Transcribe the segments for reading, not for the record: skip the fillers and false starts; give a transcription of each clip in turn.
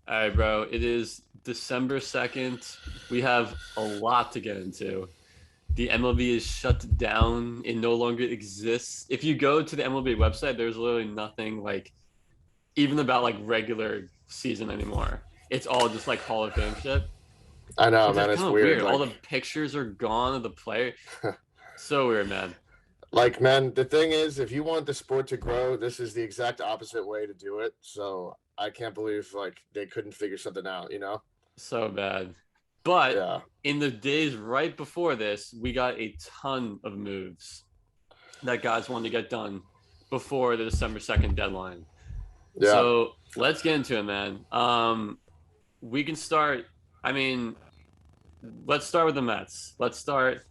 All right, bro. It is December 2nd. We have a lot to get into. The MLB is shut down. It no longer exists. If you go to the MLB website, there's literally nothing like even about like regular season anymore. It's all just like Hall of Fame shit. I know, It's man. just It's kind of weird. weird. All the pictures are gone of the player. So weird, man. Man, the thing is, if you want the sport to grow, this is the exact opposite way to do it. So I can't believe they couldn't figure something out. So bad. But Yeah, in the days right before this, we got a ton of moves that guys wanted to get done before the December 2nd deadline. yeah. So let's get into it, man. We can start. I mean, let's start with the Mets. Let's start.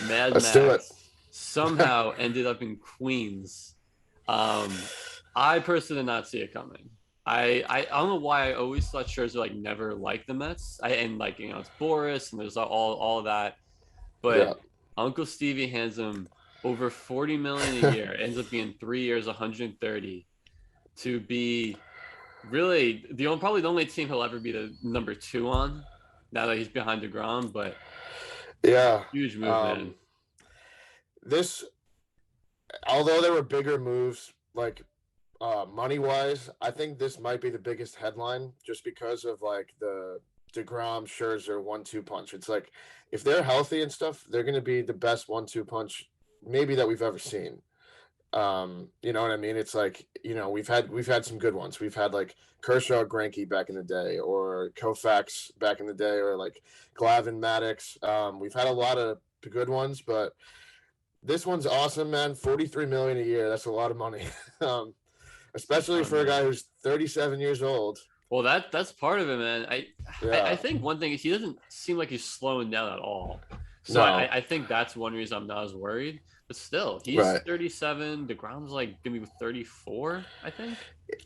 Mad Let's do it. Max somehow ended up in Queens. I personally did not see it coming. I don't know why I always thought Scherzer like never liked the Mets. And like it's Boris and there's all of that, Yeah. but Uncle Stevie hands him over 40 million a year. Ends up being 3 years, 130 to be really probably the only team he'll ever be the number two on. Now that he's behind DeGrom, but Yeah. huge move, man. Um, this, although there were bigger moves, money wise, I think this might be the biggest headline just because of the DeGrom Scherzer 1-2 punch. It's like if they're healthy and stuff, they're going to be the best 1-2 punch maybe that we've ever seen. You know what I mean? It's we've had some good ones. We've had like Kershaw Greinke back in the day, or Koufax back in the day, or like Glavine Maddox. We've had a lot of good ones, but this one's awesome, man. 43 million a year. That's a lot of money. Especially for a guy who's 37 years old. Well, that's part of it, man. I Yeah. think one thing is he doesn't seem like he's slowing down at all. So No. I think that's one reason I'm not as worried. But still, he's Right. 37. DeGrom's like gonna be 34, I think.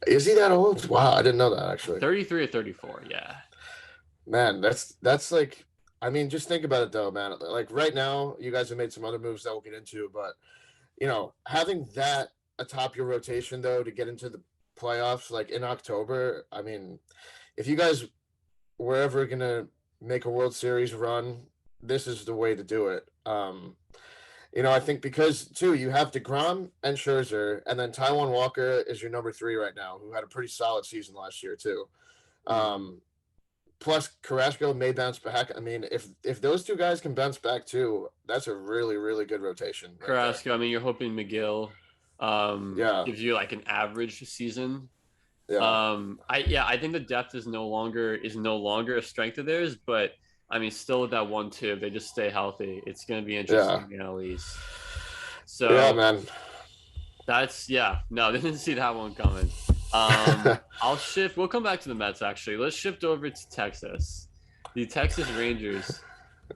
Is he that old? Wow, I didn't know that actually. 33 or 34, yeah. Man, that's like, I mean, just think about it though, man. Like right now, you guys have made some other moves that we'll get into, but having that atop your rotation though to get into the playoffs like in October, I mean, if you guys were ever gonna make a World Series run, this is the way to do it. I think because too you have DeGrom and Scherzer, and then Taijuan Walker is your number three right now, who had a pretty solid season last year too. Mm-hmm. Um, Plus Carrasco may bounce back. I mean, if those two guys can bounce back too, that's a really really good rotation right there. Carrasco, I mean, you're hoping McGill Yeah, gives you like an average season. yeah, I think the depth is no longer a strength of theirs, but I mean, still with that 1-2, if they just stay healthy, it's going to be yeah, interesting at least. yeah, So man. that's no, didn't see that one coming. I'll shift. We'll come back to the Mets actually. Let's shift over to Texas. The Texas Rangers.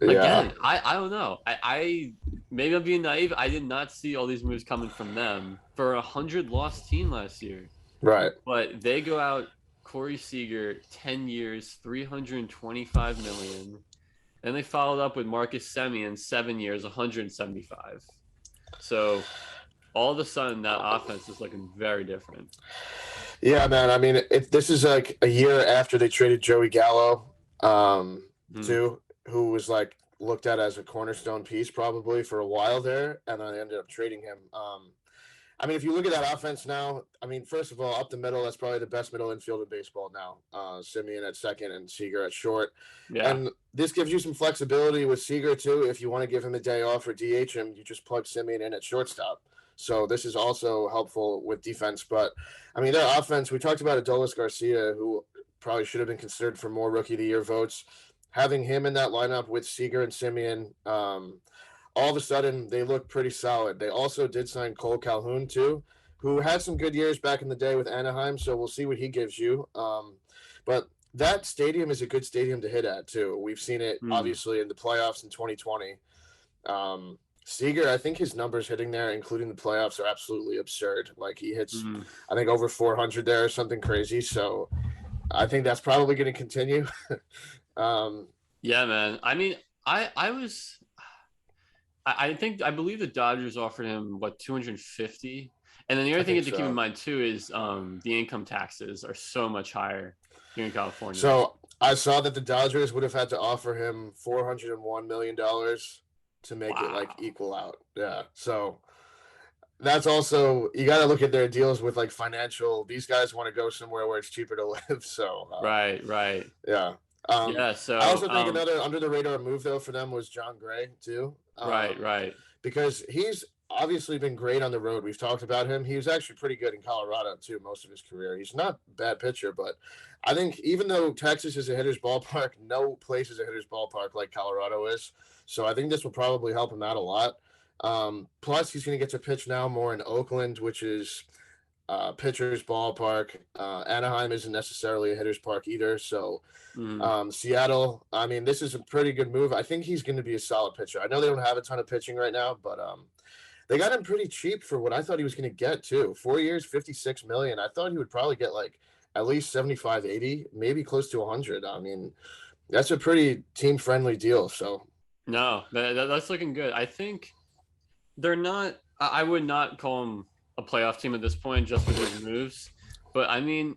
Yeah, Again, I don't know. I maybe I'm being naive. I did not see all these moves coming from them for a 100 loss team last year. right. But they go out Corey Seager, 10 years, 325 million. Then they followed up with Marcus Semien, 7 years, 175. So all of a sudden that offense is looking very different. Yeah, man. I mean, this is like a year after they traded Joey Gallo, Hmm. too, who was like looked at as a cornerstone piece probably for a while there, and then they ended up trading him. I mean, if you look at that offense now, I mean, first of all, up the middle, that's probably the best middle infield in baseball now. Simeon at second and Seager at short. Yeah. And this gives you some flexibility with Seager, too. If you want to give him a day off or DH him, you just plug Simeon in at shortstop. So this is also helpful with defense. But, I mean, their offense, we talked about Adolis Garcia, who probably should have been considered for more Rookie of the Year votes. Having him in that lineup with Seager and Simeon, all of a sudden they look pretty solid. They also did sign Cole Calhoun too, who had some good years back in the day with Anaheim. So we'll see what he gives you. But that stadium is a good stadium to hit at too. We've seen it Hmm. obviously in the playoffs in 2020. Seager, I think his numbers hitting there, including the playoffs, are absolutely absurd. Like he hits, Hmm. I think over 400 there or something crazy. So I think that's probably going to continue. um, Yeah, man. I mean, I was I believe the Dodgers offered him what 250. And then the other I thing you think have to keep in so. mind too is the income taxes are so much higher. Here in California. So I saw that the Dodgers would have had to offer him $401 million to make it like Wow. equal out. Yeah. So that's also, you got to look at their deals with like financial. These guys want to go somewhere where it's cheaper to live. So Right. yeah. Yeah. I So also think another under the radar move though for them was John Gray too. right. Because he's obviously been great on the road. We've talked about him. He was actually pretty good in Colorado too most of his career. He's not a bad pitcher, but I think even though Texas is a hitter's ballpark, no place is a hitter's ballpark like Colorado is. So I think this will probably help him out a lot. Plus, he's going to get to pitch now more in Oakland, which is pitcher's ballpark. Anaheim isn't necessarily a hitter's park either. So Seattle, I mean, this is a pretty good move. I think he's going to be a solid pitcher. I know they don't have a ton of pitching right now, but they got him pretty cheap for what I thought he was going to get too. 4 years, $56 million. I thought he would probably get like at least 75, 80, maybe close to 100. I mean, that's a pretty team friendly deal. So No, that's looking good. I think they're not. I would not call them a playoff team at this point just with those moves. But I mean,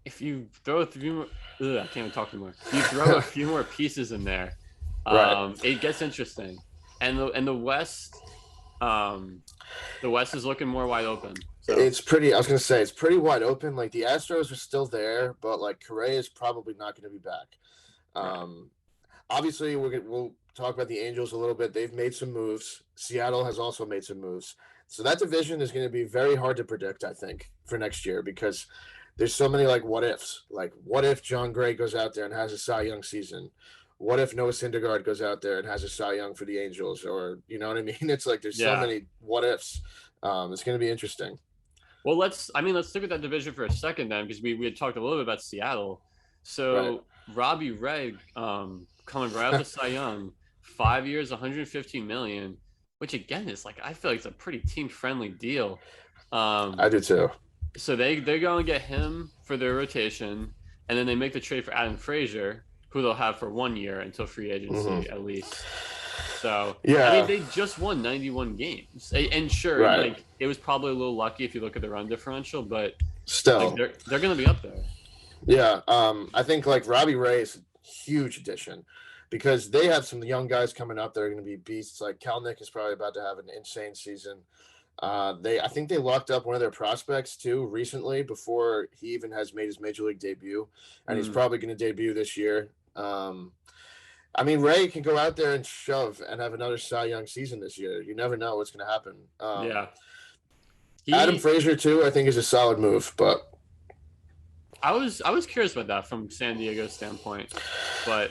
if you throw a few more, I can't even talk anymore. If you throw a few more pieces in there, right. It gets interesting. And the West, the West is looking more wide open. So. It's pretty. I was gonna say it's pretty wide open. Like the Astros are still there, but like Correa is probably not going to be back. Obviously, we'll talk about the Angels a little bit. They've made some moves. Seattle has also made some moves. So that division is going to be very hard to predict, I think, for next year because there's so many like what ifs. Like what if John Gray goes out there and has a Cy Young season? What if Noah Syndergaard goes out there and has a Cy Young for the Angels? Or you know what I mean? It's like there's so many what ifs. It's going to be interesting. Well, let's stick with that division for a second then, because we had talked a little bit about Seattle. So Robbie Ray, coming right out of Cy Young, 5 years, 115 million, which again is like I feel like it's a pretty team friendly deal. I do too. So they're going to get him for their rotation, and then they make the trade for Adam Frazier, who they'll have for 1 year until free agency at least. So yeah, I mean they just won 91 games, and sure, like it was probably a little lucky if you look at the run differential, but still like, they're going to be up there. Yeah, I think like Robbie Ray is a huge addition because they have some young guys coming up that are going to be beasts. Like Kelnick is probably about to have an insane season. I think they locked up one of their prospects too recently before he even has made his major league debut, and he's probably going to debut this year. I mean, Ray can go out there and shove and have another Cy Young season this year. You never know what's going to happen. Adam Frazier too, I think, is a solid move, but I was curious about that from San Diego's standpoint, but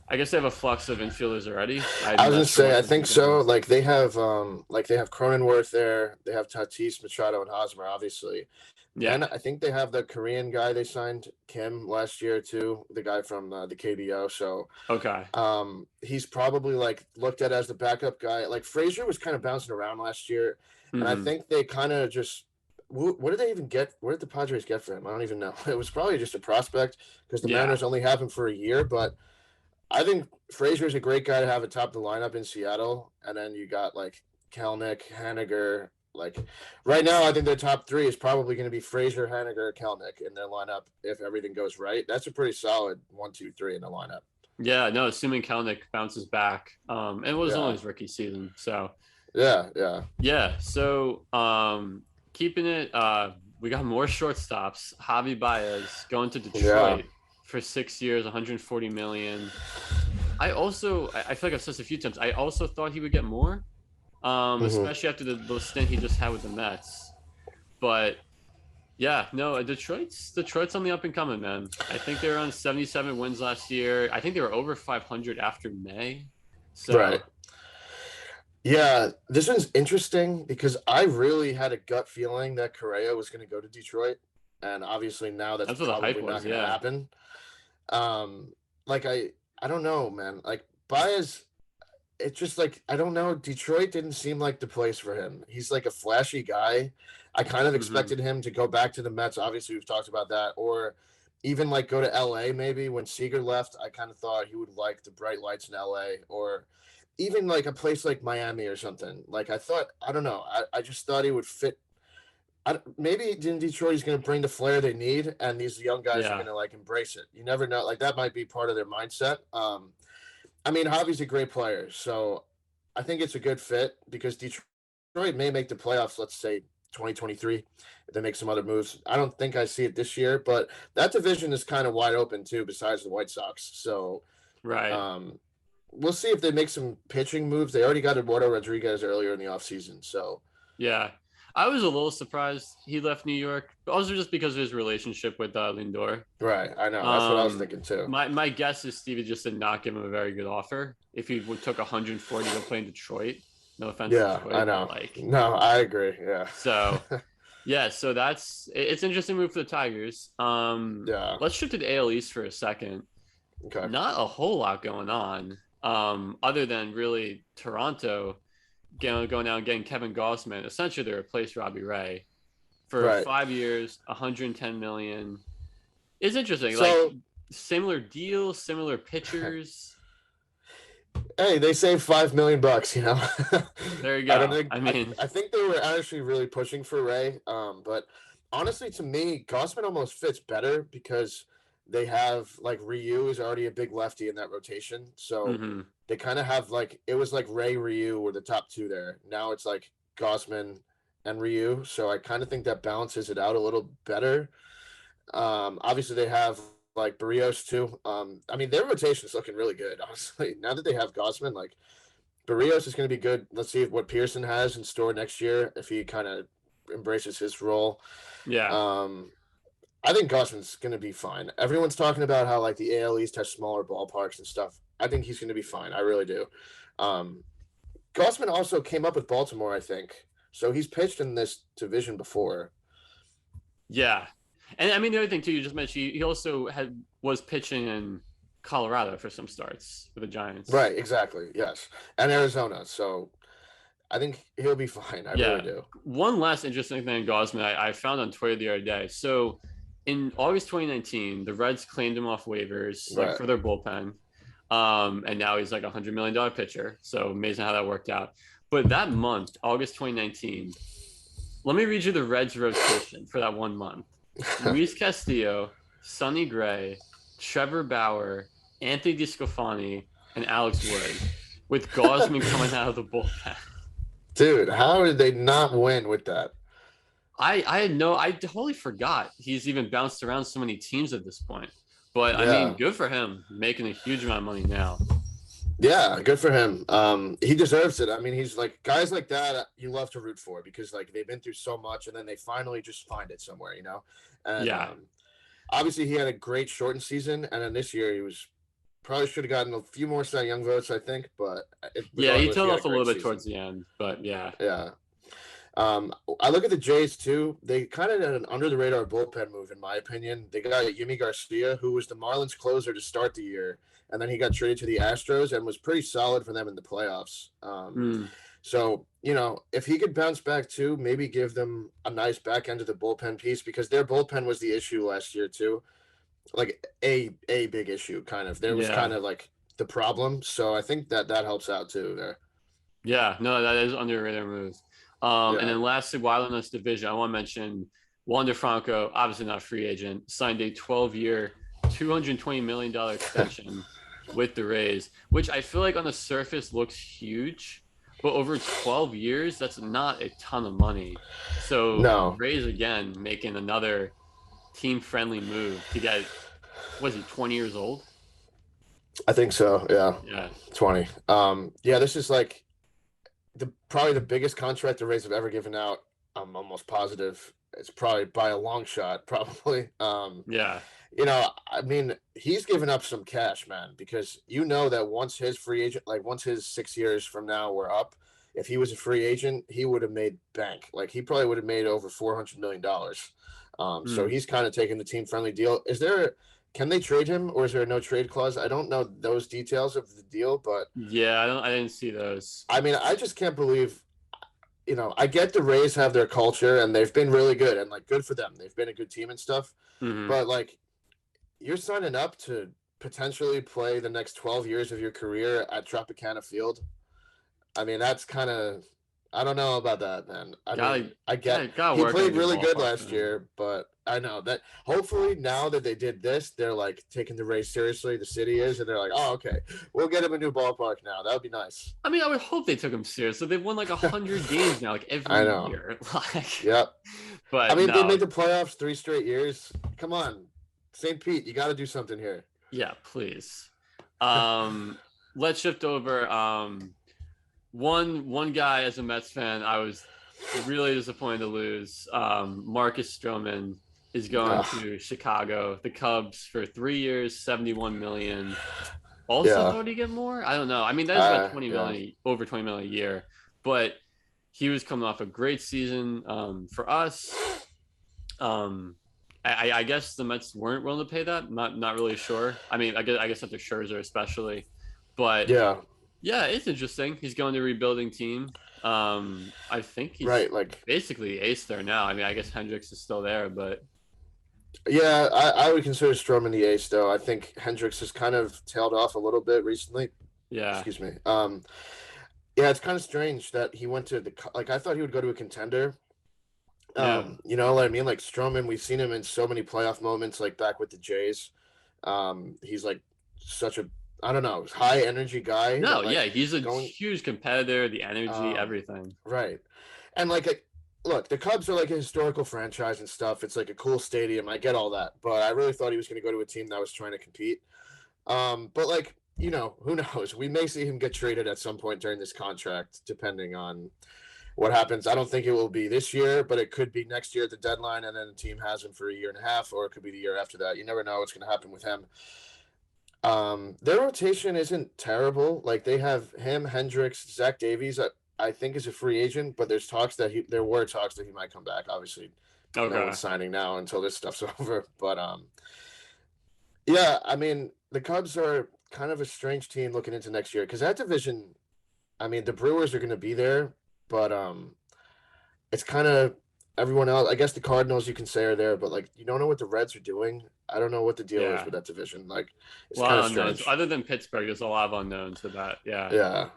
I guess they have a flux of infielders already. I was gonna say, I think so. Like they have Cronenworth there. They have Tatis, Machado, and Hosmer, obviously. Yeah. And I think they have the Korean guy they signed, Kim, last year too. The guy from the KBO. So he's probably like looked at as the backup guy. Like Frazier was kind of bouncing around last year, and I think they kind of just. What did they even get? What did the Padres get for him? I don't even know. It was probably just a prospect because the Mariners only have him for a year, but. I think Frazier is a great guy to have atop the lineup in Seattle, and then you got like Kelnick, Haniger. Like right now, I think their top three is probably going to be Frazier, Haniger, Kelnick in their lineup if everything goes right. That's a pretty solid 1, 2, 3 in the lineup. Yeah, no, assuming Kelnick bounces back, and it was only his rookie season, so yeah. So keeping it, we got more shortstops. Javy Baez going to Detroit. Yeah. For 6 years, 140 million. I feel like I've said this a few times. I also thought he would get more, especially after the stint he just had with the Mets. But yeah, no, Detroit's on the up and coming, man. I think they were on 77 wins last year. I think they were over 500 after May. So. Yeah, this one's interesting because I really had a gut feeling that Correa was going to go to Detroit, and obviously now that's probably not going to happen. Like I don't know, man. Like Baez, it's just like I don't know. Detroit didn't seem like the place for him. He's like a flashy guy. I kind of expected him to go back to the Mets. Obviously, we've talked about that, or even like go to LA. Maybe when Seager left, I kind of thought he would like the bright lights in LA, or even like a place like Miami or something. Like I thought, I don't know. I just thought he would fit maybe in Detroit he's going to bring the flair they need, and these young guys are Yeah. going to like embrace it. You never know. Like that might be part of their mindset. I mean, Javi's a great player, so I think it's a good fit because Detroit may make the playoffs. Let's say 2023, if they make some other moves. I don't think I see it this year, but that division is kind of wide open too. Besides the White Sox, so Right. um, we'll see if they make some pitching moves. They already got Eduardo Rodriguez earlier in the offseason, so Yeah. I was a little surprised he left New York, but also just because of his relationship with Lindor. right. I know that's what I was thinking too. My guess is Stevie just did not give him a very good offer. If he took 140 to go play in Detroit, no offense to Yeah, I Detroit, but know. like, No, I agree. Yeah. so yeah, so it's an interesting move for the Tigers. Yeah. Let's shift to the AL East for a second. Okay. Not a whole lot going on, other than really Toronto going out and getting Kevin Gausman, essentially to replace Robbie Ray for Right. 5 years, 110 million. It's interesting. So, like similar deals, similar pitchers. hey, they saved $5 million. You know. There you I don't go. think. I mean, I think they were actually really pushing for Ray. But honestly, to me, Gossman almost fits better because they have like Ryu is already a big lefty in that rotation, so mhm. they kind of have like it was like Ray Ryu were the top two there. Now it's like Gossman and Ryu, so I kind of think that balances it out a little better. Obviously they have like Barrios too. I mean their rotation is looking really good. Honestly, now that they have Gossman, like Barrios is going to be good. Let's see what Pearson has in store next year if he kind of embraces his role. Yeah. Um, I think Gossman's going to be fine. Everyone's talking about how like the AL East has smaller ballparks and stuff. I think he's going to be fine. I really do. Um, Gossman also came up with Baltimore, I think. So he's pitched in this division before. Yeah. And I mean, the other thing too, you just mentioned, he also was pitching in Colorado for some starts for the Giants. Right, exactly. Yes. And Arizona. So I think he'll be fine. I really do. One last interesting thing, Gosman, I found on Twitter the other day. So in August 2019, the Reds claimed him off waivers like for their bullpen. And now he's like $100 million pitcher. So amazing how that worked out. But that month, August 2019, let me read you the Reds rotation for that 1 month. Luis Castillo, Sonny Gray, Trevor Bauer, Anthony DeSclafani, and Alex Wood, with Gausman coming out of the bullpen. Dude, how did they not win with that? I totally forgot he's even bounced around so many teams at this point. But I mean, good for him, making a huge amount of money now. Yeah, good for him. He deserves it. I mean, he's like guys like that you love to root for because like they've been through so much and then they finally just find it somewhere, you know. And obviously he had a great shortened season, and then this year he was probably should have gotten a few more Cy Young votes, I think. But he tailed off a little bit towards the end. But yeah. I look at the Jays too. They kind of had an under the radar bullpen move, in my opinion. They got Yimi Garcia, who was the Marlins closer to start the year, and then he got traded to the Astros and was pretty solid for them in the playoffs. So, you know, if he could bounce back too, maybe give them a nice back end of the bullpen piece because their bullpen was the issue last year too. Like a big issue, kind of. There was kind of like the problem. So I think that helps out too there. Yeah, no, that is under the radar move. And then lastly, while in this division, I want to mention Wander Franco, obviously not a free agent, signed a 12-year, $220 million extension with the Rays, which I feel like on the surface looks huge, but over 12 years, that's not a ton of money. So Rays, again, making another team-friendly move to get, was he 20 years old? I think so, yeah. 20. This is like probably the biggest contract the Rays have ever given out. I'm almost positive it's probably by a long shot, probably. You know, I mean, he's given up some cash, man, because you know that once his free agent, like once his 6 years from now were up, if he was a free agent, he would have made bank. Like he probably would have made over $400 million. So he's kind of taking the team friendly deal. Can they trade him, or is there a no trade clause? I don't know those details of the deal, but I didn't see those. I mean, I just can't believe, you know, I get the Rays have their culture and they've been really good and like good for them. They've been a good team and stuff, but like you're signing up to potentially play the next 12 years of your career at Tropicana Field. I mean, that's kind of, I don't know about that, man. I Gotta, mean, I get gotta he work on a played new really good ballpark, last man. year, but I know that hopefully now that they did this, they're like taking the race seriously. The city is, and they're like, oh, okay, we'll get him a new ballpark now. That would be nice. I mean, I would hope they took him seriously. They've won like 100 games now, like I every know. year. Like, Yep. I but mean, they no, made the playoffs 3 straight years. Come on, St. Pete, you got to do something here. yeah, please. Let's shift over. One guy as a Mets fan, I was really disappointed to lose. Marcus Stroman is going Ugh, to Chicago, the Cubs, for 3 years, 71 million. Also, yeah. thought he'd get more. I don't know. I mean, that is about 20 Yeah. million, over 20 million a year, but he was coming off a great season for us. Um, I guess the Mets weren't willing to pay that. Not really sure. I mean, I guess after Scherzer especially, but Yeah. yeah, it's interesting. He's going to a rebuilding team. I think he's Right. Like, basically ace there now. I mean, I guess Hendricks is still there, but yeah, I would consider Stroman the ace, though. I think Hendricks has kind of tailed off a little bit recently. yeah, Excuse me. Yeah, it's kind of strange that he went to like I thought he would go to a contender. yeah. You know what I mean? Like Stroman, we've seen him in so many playoff moments, like back with the Jays. He's like such a I don't know, high energy guy No, that yeah, like he's a going huge competitor. The energy, um everything. right. And like look, the Cubs are like a historical franchise and stuff. It's like a cool stadium. I get all that, but I really thought he was going to go to a team that was trying to compete. But like, you know, who knows? We may see him get traded at some point during this contract, depending on what happens. I don't think it will be this year, but it could be next year at the deadline, and then the team has him for a year and a half, or it could be the year after that. You never know what's going to happen with him. Their rotation isn't terrible. Like they have him, Hendricks, Zach Davies. I think is a free agent, but there were talks that he might come back. Obviously, no Okay. one's signing now until this stuff's over. But yeah, I mean the Cubs are kind of a strange team looking into next year because that division. I mean the Brewers are going to be there, but it's kind of everyone else. I guess the Cardinals you can say are there, but like you don't know what the Reds are doing. I don't know what the deal is Yeah. with that division. Like A it's kind lot of of unknowns. strange. Other than Pittsburgh, there's a lot of unknowns with that. Yeah. Yeah.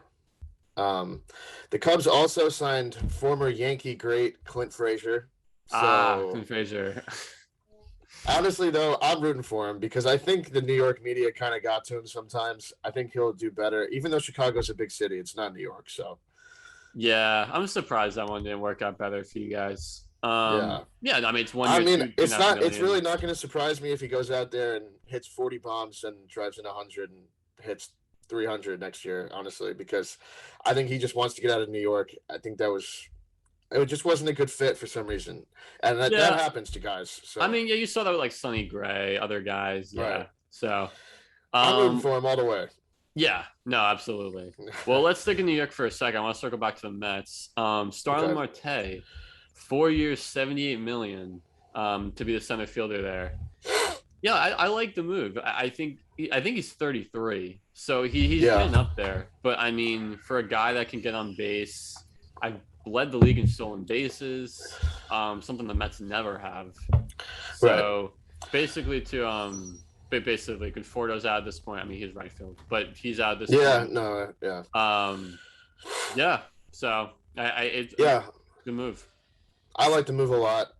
Um, the Cubs also signed former Yankee great Clint Frazier. So Clint Frazier. honestly, though, I'm rooting for him because I think the New York media kind of got to him sometimes. I think he'll do better, even though Chicago's a big city. It's not New York, so Yeah, I'm surprised that one didn't work out better for you guys. yeah. Yeah, I mean it's one I year, mean, two and it's a half not. It's million. really not going to surprise me if he goes out there and hits 40 bombs and drives in 100 and hits 300 next year. Honestly, because I think he just wants to get out of New York. I think it just wasn't a good fit for some reason, and that Yeah, happens to guys. I So mean, yeah, you saw that with like Sonny Gray, other guys. Yeah. right, So, I'm rooting um, for him all the way. yeah, no, absolutely. Well, let's stick in New York for a second. I want to circle back to the Mets. Starlin Okay. Marte, 4 years, 78 million, to be the center fielder there. Yeah, I like the move. I think he's 33, so he's Yeah. getting up there. But I mean, for a guy that can get on base, I've led the league in stolen bases, something the Mets never have. Right. So basically, basically, Conforto's out at this point. I mean, he's right field, but he's out at this Yeah. point. No. Yeah. Yeah. So it's a Yeah. good move. I like the move a lot.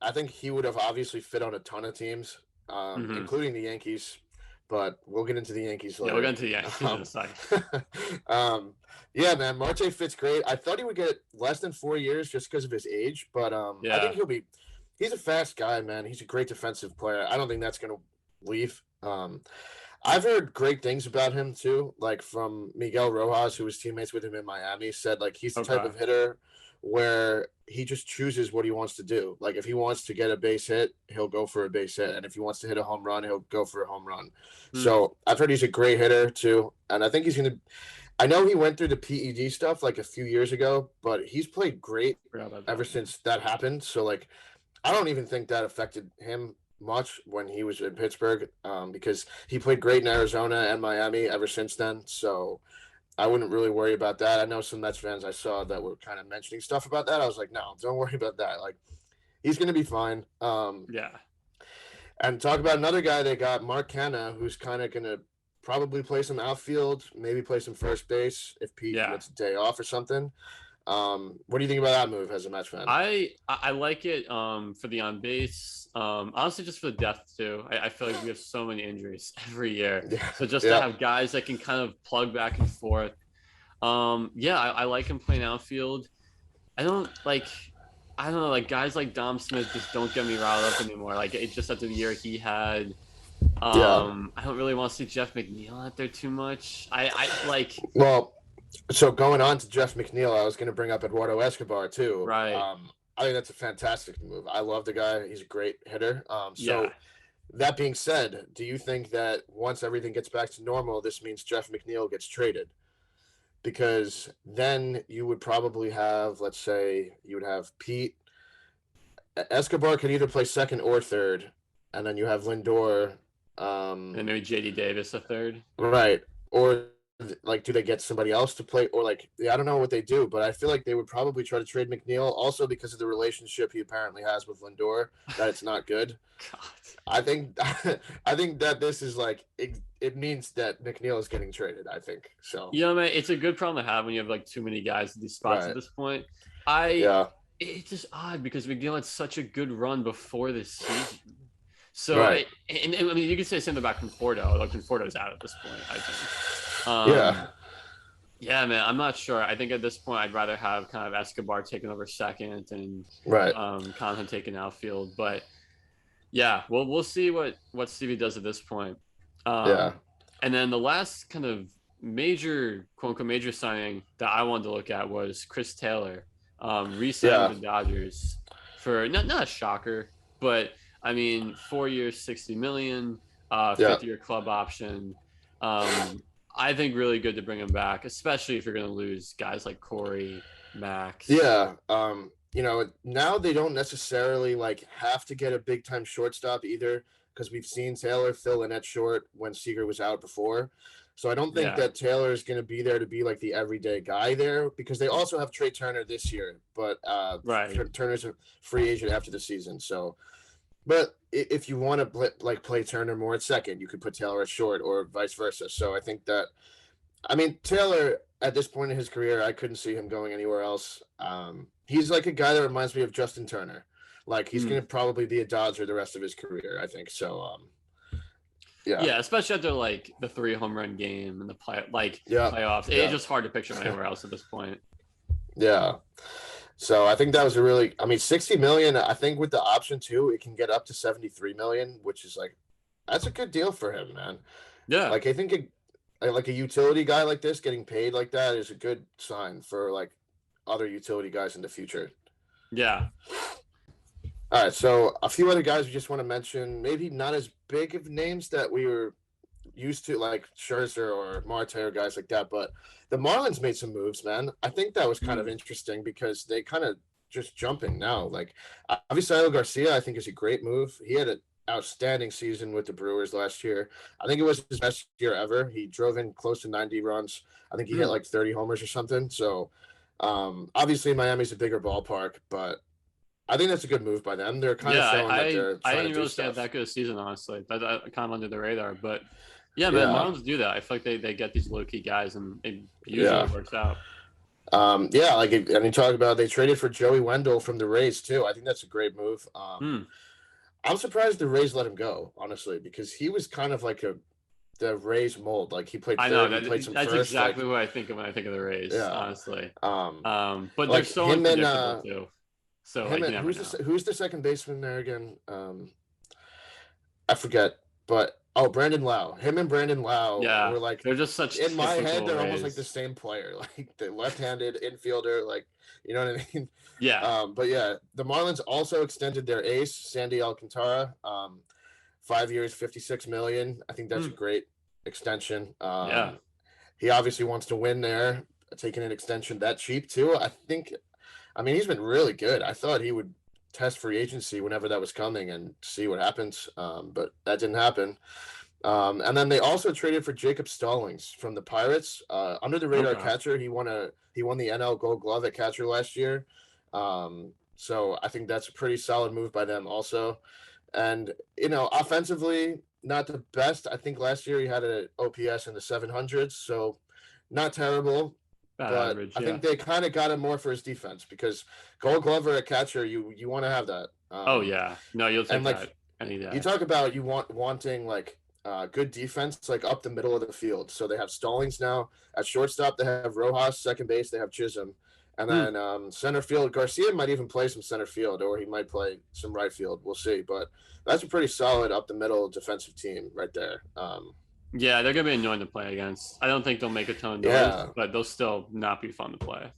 I think he would have obviously fit on a ton of teams, Hmm. including the Yankees. But we'll get into the Yankees Yeah, we'll get later. into the Yankees in a second. Yeah, man, Marte fits great. I thought he would get less than 4 years just because of his age, but I think Yeah. he's a fast guy, man. He's a great defensive player. I don't think that's going to leave. I've heard great things about him too, like from Miguel Rojas, who was teammates with him in Miami, said like he's the type Okay. of hitter where he just chooses what he wants to do. Like if he wants to get a base hit, he'll go for a base hit, and if he wants to hit a home run, he'll go for a home run. Hmm. So I've heard he's a great hitter too, and I think he's gonna. I know he went through the PED stuff like a few years ago, but he's played great Forgot about ever that. since that happened. So like, I don't even think that affected him much when he was in Pittsburgh, because he played great in Arizona and Miami ever since then. So I wouldn't really worry about that. I know some Mets fans I saw that were kind of mentioning stuff about that. I was like, no, don't worry about that. Like, he's going to be fine. Yeah. And talk about another guy they got, Mark Canha, who's kind of going to probably play some outfield, maybe play some first base if Pete Yeah. gets a day off or something. What do you think about that move as a Mets fan? I like it for the on base. Honestly, just for the depth too. I feel like we have so many injuries every year. Yeah, So just to yeah, have guys that can kind of plug back and forth. Yeah, I like him playing outfield. I don't like I don't know, like guys like Dom Smith just don't get me riled up anymore. Like it just after the year he had. yeah. I don't really want to see Jeff McNeil out there too much. I like Well, so going on to Jeff McNeil, I was going to bring up Eduardo Escobar too. right. I think that's a fantastic move. I love the guy. He's a great hitter. Yeah. So that being said, do you think that once everything gets back to normal, this means Jeff McNeil gets traded? Because then you would probably have, let's say, you would have Pete. Escobar could either play second or third, and then you have Lindor. And maybe JD Davis a third. Right. Or like, do they get somebody else to play? Or like, I don't know what they do, but I feel like they would probably try to trade McNeil also because of the relationship he apparently has with Lindor, that it's not good. God. I think that this is like it means that McNeil is getting traded, I think. So You know, man, it's a good problem to have when you have like too many guys at these spots right. at this point. Yeah. It's just odd because McNeil had such a good run before this season. So, Right. and I mean, you could say the same about Conforto. Like Conforto's out at this point, I think. Yeah. Yeah, man, I'm not sure. I think at this point, I'd rather have kind of Escobar taking over second and Right. Conlon taking outfield. But yeah, we'll see what Stevie does at this point. Yeah. And then the last kind of major, quote unquote, major signing that I wanted to look at was Chris Taylor, re-signed with the Dodgers for not a shocker, but I mean, 4 years, $60 million, fifth-year club option. I think really good to bring him back, especially if you're going to lose guys like Corey, Max. Yeah. You know, now they don't necessarily like have to get a big time shortstop either, because we've seen Taylor fill in at short when Seager was out before. So I don't think that Taylor is going to be there to be like the everyday guy there, because they also have Trey Turner this year, but right. Turner's a free agent after the season. So, but if you want to play Turner more at second, you could put Taylor at short or vice versa. So I think that, I mean, Taylor at this point in his career, I couldn't see him going anywhere else. He's like a guy that reminds me of Justin Turner. Like he's going to probably be a Dodger the rest of his career, I think. So, yeah, especially after like the 3 home run game and the playoffs. It's just hard to picture him anywhere else at this point. Yeah. So I think that was I mean, 60 million, I think with the option too, it can get up to 73 million, which is like, that's a good deal for him, man. Yeah. Like I think like a utility guy like this getting paid like that is a good sign for like other utility guys in the future. Yeah. All right, so a few other guys we just want to mention, maybe not as big of names that we were used to, like Scherzer or Marte or guys like that, but the Marlins made some moves, man. I think that was kind of interesting because they kind of just jumping now. Like Avisaíl Garcia, I think is a great move. He had an outstanding season with the Brewers last year. I think it was his best year ever. He drove in close to 90 runs. I think he hit like 30 homers or something. So obviously Miami's a bigger ballpark, but I think that's a good move by them. They're kind of showing that they're trying I didn't to do really stuff. that good a season, honestly. That kind of under the radar, but yeah, man, Marlins do that. I feel like they get these low key guys, and it usually works out. And you talk about they traded for Joey Wendell from the Rays too. I think that's a great move. I'm surprised the Rays let him go, honestly, because he was kind of like the Rays mold. Like he played. I know that's exactly what I think of when I think of the Rays. Yeah. Honestly. But like they're so unpredictable too. So who's the second baseman there again? I forget, but Brandon Lau. Him and Brandon Lau were like, they're just such. In my head, they're almost like the same player, like the left-handed infielder, like you know what I mean? Yeah. But yeah, the Marlins also extended their ace, Sandy Alcantara, 5 years, $56 million. I think that's a great extension. He obviously wants to win there, taking an extension that cheap too. I mean, he's been really good. I thought he would test free agency whenever that was coming and see what happens, but that didn't happen. And then they also traded for Jacob Stallings from the Pirates, under the radar catcher. He won the NL Gold Glove at catcher last year. So I think that's a pretty solid move by them also. And, offensively, not the best. I think last year he had an OPS in the 700s, so not terrible. About but average, I yeah. think they kind of got him more for his defense because Gold Glover at catcher, you want to have that. Oh yeah, no, you'll take And like that any you day. talk about wanting like good defense like up the middle of the field. So they have Stallings now at shortstop. They have Rojas second base. They have Chisholm, and then center field. Garcia might even play some center field, or he might play some right field. We'll see. But that's a pretty solid up the middle defensive team right there. Yeah, they're gonna be annoying to play against. I don't think they'll make a ton of noise, Yeah, but they'll still not be fun to play.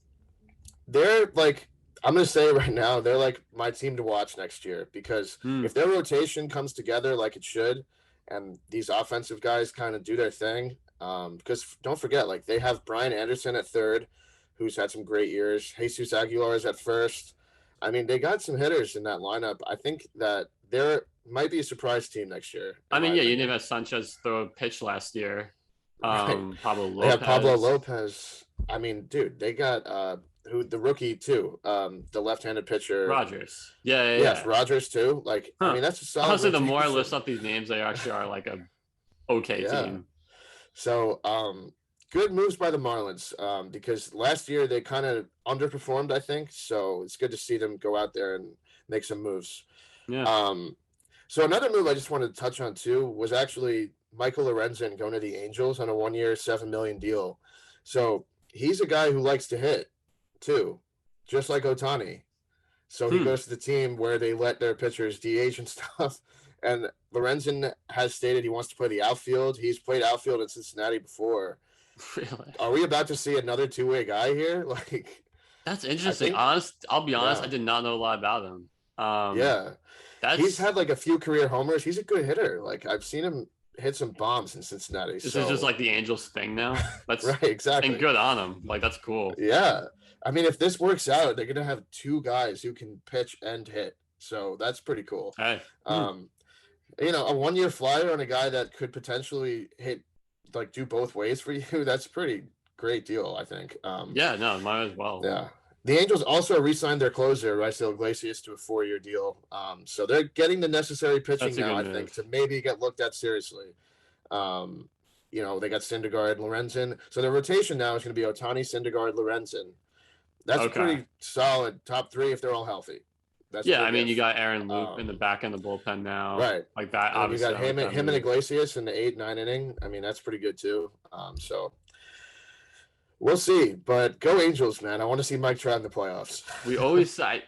they're like I'm gonna say right now they're like my team to watch next year because if their rotation comes together like it should, and these offensive guys kind of do their thing, because don't forget like they have Brian Anderson at third, who's had some great years. Jesus Aguilar is at first. I mean, they got some hitters in that lineup. I think that there might be a surprise team next year. I mean, yeah, you didn't opinion. have Sanchez throw a pitch last year. Right. Pablo They have Pablo Lopez. Lopez. I mean, dude, they got who the rookie too, the left-handed pitcher. Rogers. Yeah, yeah, Yes, yeah. Rogers too. Like, I Huh. mean, that's a solid Honestly, the more I rotation. list up these names, they actually are like a okay Yeah. team. So, good moves by the Marlins, because last year they kind of underperformed, I think. So it's good to see them go out there and make some moves. Yeah. So another move I just wanted to touch on too was actually Michael Lorenzen going to the Angels on a 1-year, $7 million deal. So he's a guy who likes to hit too, just like Ohtani. So he goes to the team where they let their pitchers DH and stuff. And Lorenzen has stated he wants to play the outfield. He's played outfield in Cincinnati before. Really? Are we about to see another two-way guy here? Like, That's interesting. I'll be honest, I did not know a lot about him. Yeah. That's He's had like a few career homers. He's a good hitter. Like I've seen him hit some bombs in Cincinnati. This so is just like the Angels thing now. That's right, exactly. And good on him. Like that's cool. Yeah. I mean, if this works out, they're gonna have two guys who can pitch and hit. So that's pretty cool. Hey. You know, a 1-year flyer on a guy that could potentially hit, like do both ways for you. That's pretty great deal, I think. Yeah, no, mine as well. Yeah. The Angels also re-signed their closer, Raisel Iglesias, to a 4-year deal. So they're getting the necessary pitching now, I think, to maybe get looked at seriously. You know, they got Syndergaard, Lorenzen. So their rotation now is going to be Ohtani, Syndergaard, Lorenzen. That's a pretty solid top three if they're all healthy. That's I mean, you got Aaron Loup in the back end of the bullpen now. Right. Like that, and obviously. You got him and Iglesias in the 8-9 inning. I mean, that's pretty good too. So we'll see. But go Angels, man. I want to see Mike Trout in the playoffs. We always say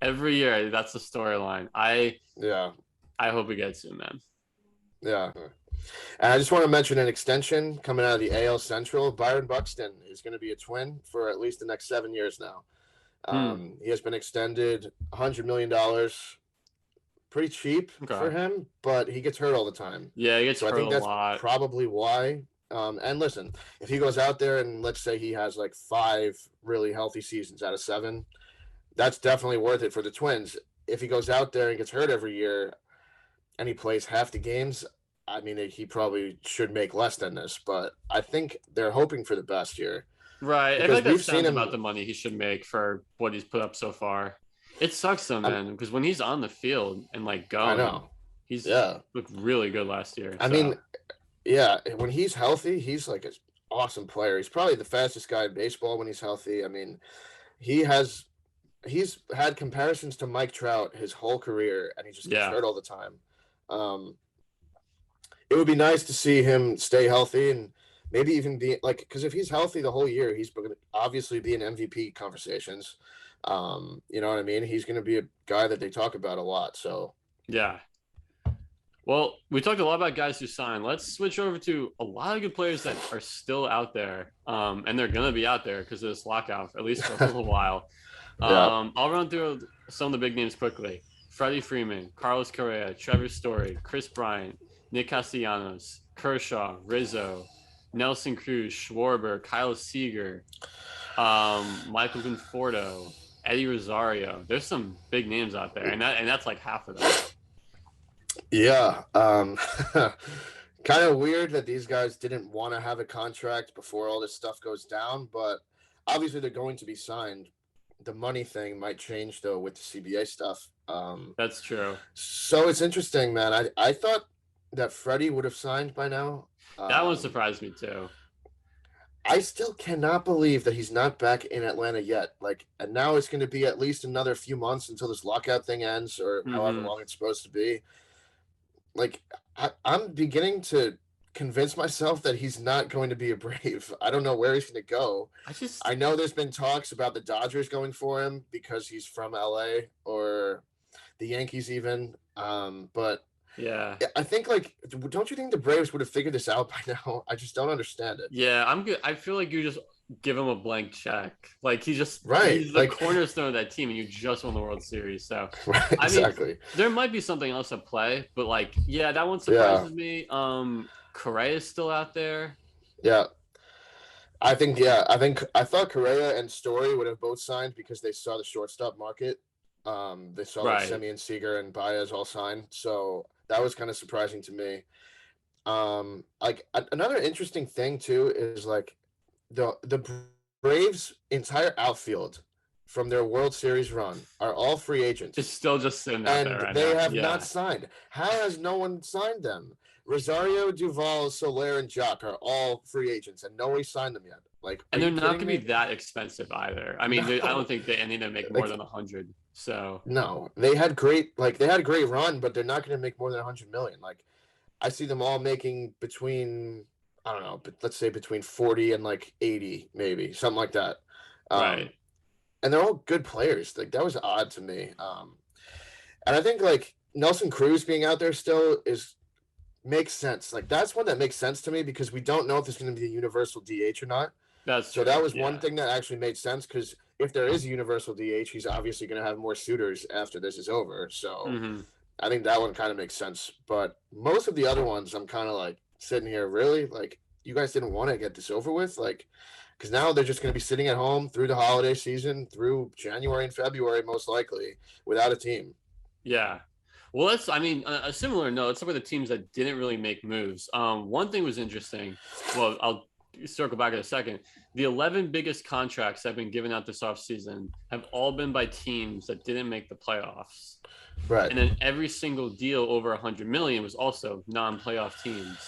every year that's the storyline. I hope we get soon, man. Yeah. And I just want to mention an extension coming out of the AL Central. Byron Buxton is going to be a Twin for at least the next 7 years now. He has been extended $100 million. Pretty cheap for him, but he gets hurt all the time. Yeah, he gets hurt I think a that's lot. Probably why. And listen, if he goes out there and let's say he has like 5 really healthy seasons out of 7, that's definitely worth it for the Twins. If he goes out there and gets hurt every year and he plays half the games, I mean, he probably should make less than this, but I think they're hoping for the best here. Right. I feel like that sounds about the money he should make for what he's put up so far. It sucks though, man, because when he's on the field and like going, I know. He's looked really good last year. I mean, yeah, when he's healthy, he's like an awesome player. He's probably the fastest guy in baseball when he's healthy. I mean, he's had comparisons to Mike Trout his whole career, and he just gets hurt all the time. It would be nice to see him stay healthy and maybe even be like, because if he's healthy the whole year, he's going to obviously be in MVP conversations. You know what I mean? He's going to be a guy that they talk about a lot. So yeah. Well, we talked a lot about guys who signed. Let's switch over to a lot of good players that are still out there, and they're going to be out there because of this lockout, at least for a little while. I'll run through some of the big names quickly. Freddie Freeman, Carlos Correa, Trevor Story, Chris Bryant, Nick Castellanos, Kershaw, Rizzo, Nelson Cruz, Schwarber, Kyle Seager, Michael Conforto, Eddie Rosario. There's some big names out there, and that's like half of them. Yeah. Kind of weird that these guys didn't want to have a contract before all this stuff goes down, but obviously they're going to be signed. The money thing might change though with the CBA stuff. That's true. So it's interesting, man. I thought that Freddie would have signed by now. That one surprised me too. I still cannot believe that he's not back in Atlanta yet. Like, and now it's going to be at least another few months until this lockout thing ends, or however Hmm. long it's supposed to be. Like, I'm beginning to convince myself that he's not going to be a Brave. I don't know where he's going to go. I just I know there's been talks about the Dodgers going for him because he's from LA, or the Yankees even. But yeah. I think, like, don't you think the Braves would have figured this out by now? I just don't understand it. Yeah, I'm good. I feel like you just give him a blank check. Like Right. he's the Like, cornerstone of that team, and you just won the World Series. So, right, I mean, exactly. there might be something else at play, but like, yeah, that one Yeah. surprises me. Correa is still out there. Yeah. I thought Correa and Story would have both signed because they saw the shortstop market. They saw like Right. Semien Seager and Baez all signed. So that was kind of surprising to me. Like another interesting thing too is like the Braves' entire outfield from their World Series run are all free It's agents, still just sitting out there and right they now. have not Yeah. signed. How has no one signed them? Rosario, Duvall, Soler, and Jock are all free agents, and nobody signed them yet. Like, are And they're you not kidding going to me? be that expensive either. I mean, I don't No, think any of them make more like than 100. So, no. They had a great run, but they're not going to make more than 100 million. Like, I see them all making between, I don't know, but let's say between 40 and like 80, maybe something like that. right. Um, and they're all good players. Like that was odd to me. And I think like Nelson Cruz being out there still is makes sense. Like that's one that makes sense to me because we don't know if there's going to be a universal DH or not. That's So that true. was one Yeah. thing that actually made sense because if there is a universal DH, he's obviously going to have more suitors after this is over. So Hmm. I think that one kind of makes sense. But most of the other ones, I'm kind of like sitting here, really? Like, you guys didn't want to get this over with? Like, because now they're just going to be sitting at home through the holiday season, through January and February, most likely, without a team. Yeah. Well, I mean, a similar note, let's talk about the teams that didn't really make moves. One thing was interesting. Well, I'll circle back in a second. The 11 biggest contracts that have been given out this offseason have all been by teams that didn't make the playoffs. Right. And then every single deal over 100 million was also non-playoff teams.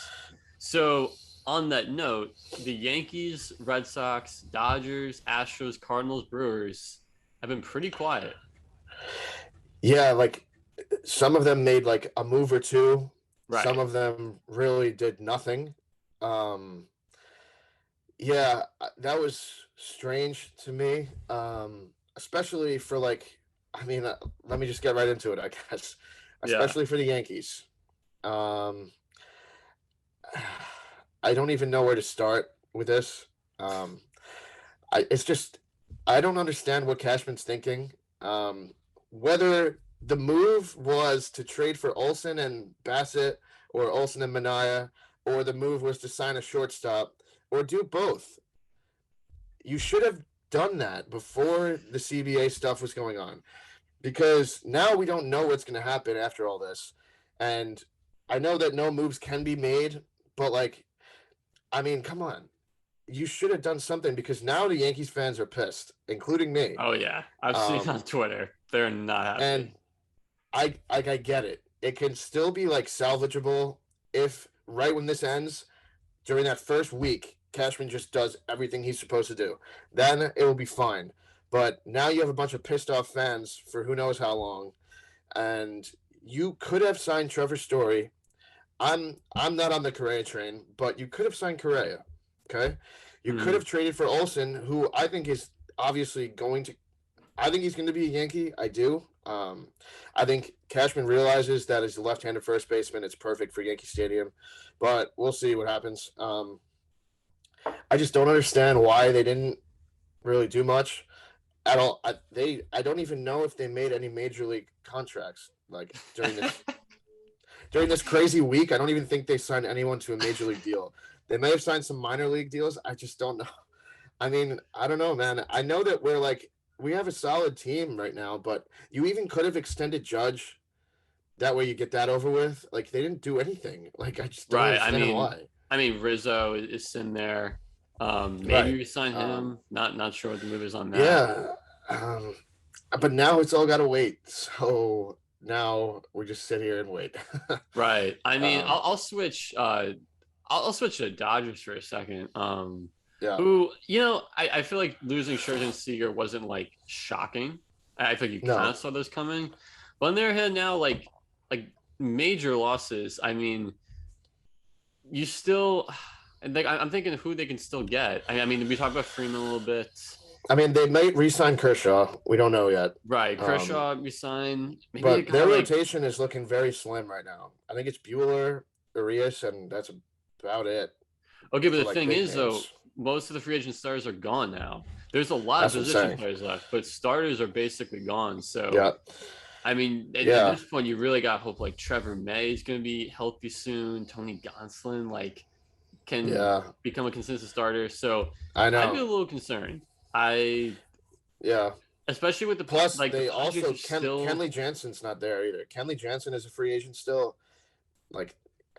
So on that note, the Yankees, Red Sox, Dodgers, Astros, Cardinals, Brewers have been pretty quiet. Yeah, like some of them made like a move or two. Some Right. of them really did nothing. Um, yeah, that was strange to me. Especially for like, I mean, let me just get right into it, I guess. Yeah. Especially for the Yankees. Um, I don't even know where to start with this. Um, it's just I don't understand what Cashman's thinking. Whether the move was to trade for Olsen and Bassett, or Olsen and Mania, or the move was to sign a shortstop, or do both. You should have done that before the CBA stuff was going on, because now we don't know what's going to happen after all this, and I know that no moves can be made, but like, I mean, come on, you should have done something because now the Yankees fans are pissed, including me. Oh yeah. I've seen on Um, Twitter. They're not and happy. I get it. It can still be like salvageable if right when this ends, during that first week, Cashman just does everything he's supposed to do. Then it will be fine. But now you have a bunch of pissed off fans for who knows how long, and you could have signed Trevor Story. I'm not on the Correa train, but you could have signed Correa. Okay, you could Hmm. have traded for Olsen, who I think is obviously going to. I think he's going to be a Yankee. I do. I think Cashman realizes that as a left-handed first baseman, it's perfect for Yankee Stadium, but we'll see what happens. I just don't understand why they didn't really do much at all. I don't even know if they made any major league contracts like during this crazy week. I don't even think they signed anyone to a major league deal. They may have signed some minor league deals. I just don't know. I mean, I don't know, man. I know that we have a solid team right now, but you even could have extended Judge. That way you get that over with. Like they didn't do anything. Like I just don't Right. understand why. I mean Rizzo is in there. Maybe Right. we sign Um, him. Not sure what the move is on that. yeah. Um, but now it's all got to wait. So now we just sit here and wait. Right. I mean, um, I'll switch. I'll switch to Dodgers for a second. Yeah. Who, I feel like losing Scherzer and Seager wasn't like shocking. I feel like you kind No. of saw this coming. But on their head now, like major losses. I mean, you still, and like I'm thinking who they can still get. I mean, we talked about Freeman a little bit. I mean, they might re-sign Kershaw. We don't know yet. Right, Um, Kershaw resign. Maybe a but guy their like rotation is looking very slim right now. I think it's Bueller, Urias, and that's about it okay, but for the like thing big is though, names. most of the free agent stars are gone now. There's a lot of That's what I'm position saying. players left, but starters are basically gone. So Yeah. I mean, at Yeah. this point, you really got hope like Trevor May is going to be healthy soon. Tony Gonsolin like can Yeah. become a consistent starter. So I I'd be know. a little concerned. I Yeah. especially with Plus, the they Padres also are still Kenley Jansen's not there either. Kenley Jansen is a free agent still. Like,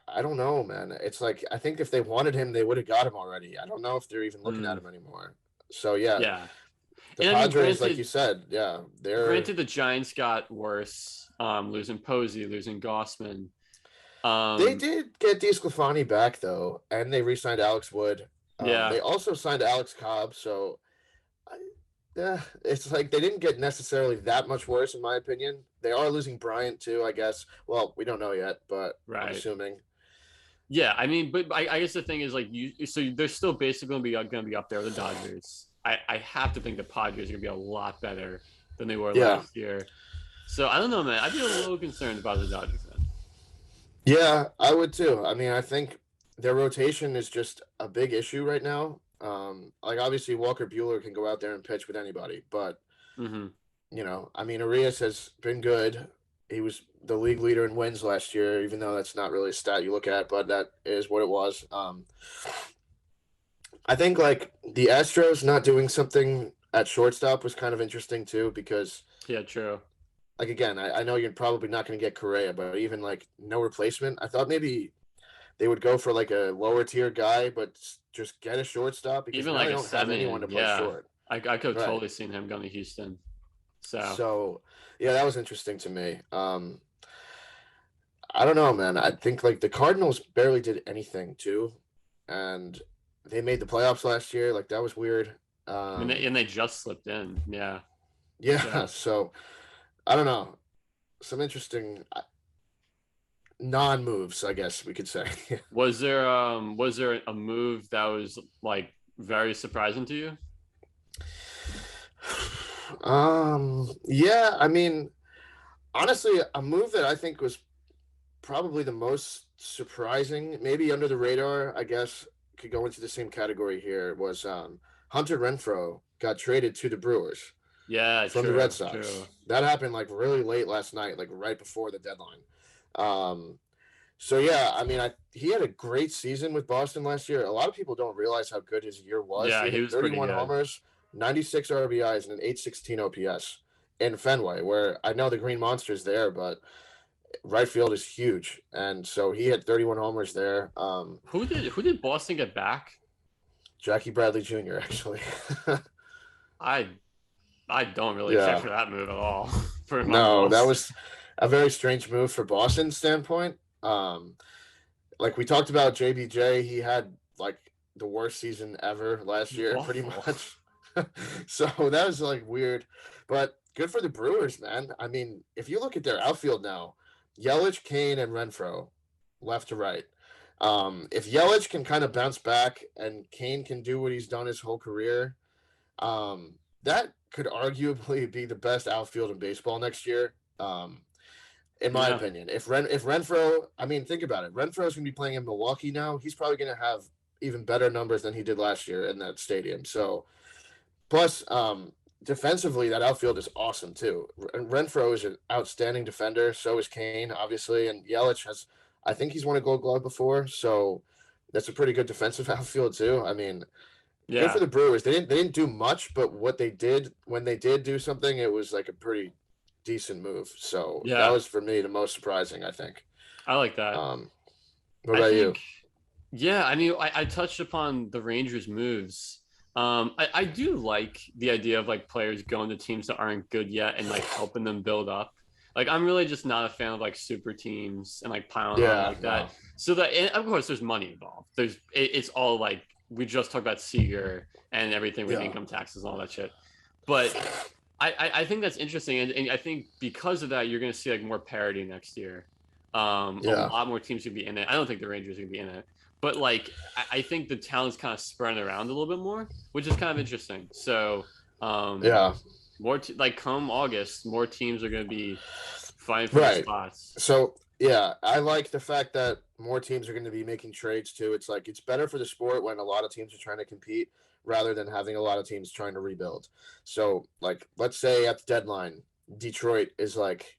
I don't know, man. It's like I think if they wanted him, they would have got him already. I don't know if they're even looking at him anymore. So yeah, yeah. the And I mean, Padres, like you said, yeah, they're granted, the Giants got worse, losing Posey, losing Gossman. they Um, did get DeSclafani back though, and they re-signed Alex Wood. yeah, They also signed Alex Cobb, so I, yeah, it's like they didn't get necessarily that much worse in my opinion. They are losing Bryant too, I guess. Well, we don't know yet, but I'm right. assuming. Yeah, I mean, but I guess the thing is like so they're still basically gonna be up there with the Dodgers. I have to think the Padres are gonna be a lot better than they were Yeah, last year. So I don't know, man. I'd be a little concerned about the Dodgers, man. yeah, I would too. I mean, I think their rotation is just a big issue right now. Like obviously Walker Bueller can go out there and pitch with anybody, but Mm-hmm. I mean, Arias has been good. He was the league leader in wins last year, even though that's not really a stat you look at, but that is what it was. I think like the Astros not doing something at shortstop was kind of interesting too, because Yeah, true. like again, I know you're probably not going to get Correa, but even like no replacement, I thought maybe they would go for like a lower tier guy, but just get a shortstop because Even now like they a don't have anyone Semyon, to play yeah. short. I could have Right. totally seen him going to Houston. So So yeah, that was interesting to me. I don't know, man. I think like the Cardinals barely did anything too, and they made the playoffs last year. Like that was weird. and they just slipped in. Yeah. Yeah, So so I don't know. Some interesting non-moves, I guess we could say. was there a move that was like very surprising to you? Yeah, I mean, honestly, a move that I think was probably the most surprising, maybe under the radar, I guess, could go into the same category here, was Hunter Renfroe got traded to the Brewers Yeah, from the Red true, Sox. true. That happened like really late last night, like right before the deadline. Um, so yeah, I mean, he had a great season with Boston last year. A lot of people don't realize how good his year was. Yeah, He he hit was pretty 31 good. homers, 96 RBIs, and an 816 OPS in Fenway, where I know the Green Monster's there, but right field is huge, and so he had 31 homers there. Who did Boston get back? Jackie Bradley Jr. actually. I I don't really care Yeah, for that move at all for my no, that Boston. was a very strange move for Boston's standpoint. Like we talked about JBJ, he had like the worst season ever last He's year, pretty awful. much. So that was like weird, but good for the Brewers, man. I mean, if you look at their outfield now, Yelich, Kane, and Renfro, left to right. If Yelich can kind of bounce back and Kane can do what he's done his whole career, that could arguably be the best outfield in baseball next year. In my Yeah, opinion, if Renfro, I mean, think about it. Renfro's gonna be playing in Milwaukee now. He's probably gonna have even better numbers than he did last year in that stadium. So plus, defensively, that outfield is awesome too. Renfro is an outstanding defender. So is Kane, obviously, and Yelich has. I think he's won a Gold Glove before, so that's a pretty good defensive outfield too. I mean, good for yeah, the Brewers. They didn't do much, but what they did when they did do something, it was like a pretty decent move. So that yeah. was for me the most surprising, I think. I like that. Um, what I about you? think, yeah. I mean, I touched upon the Rangers' moves. I do like the idea of like players going to teams that aren't good yet and like helping them build up. Like I'm really just not a fan of like super teams and like piling on Yeah, like no, that. So that and of course there's money involved. It's all like we just talked about Seager and everything with income taxes and all that shit. But I think that's interesting, and I think because of that, you're going to see like more parity next year. A lot more teams should be in it. I don't think the Rangers are going to be in it, but like I think the talent's kind of spreading around a little bit more, which is kind of interesting. So more like come August, more teams are going to be fighting for the spots. So yeah, I like the fact that more teams are going to be making trades too. It's like it's better for the sport when a lot of teams are trying to compete rather than having a lot of teams trying to rebuild. So like let's say at the deadline, Detroit is like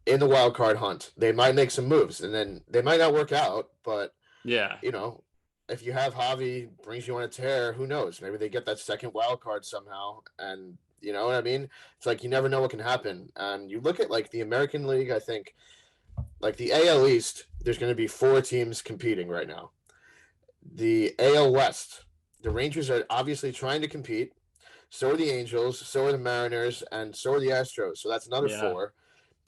in the wild card hunt. They might make some moves and then they might not work out, but you know, if you have Javy brings you on a tear, who knows? Maybe they get that second wild card somehow, and you know what I mean? It's like you never know what can happen. And you look at like the American League, I think like the AL East, there's going to be 4 teams competing right now. The AL West, the Rangers are obviously trying to compete. So are the Angels, so are the Mariners, and so are the Astros. So that's another 4.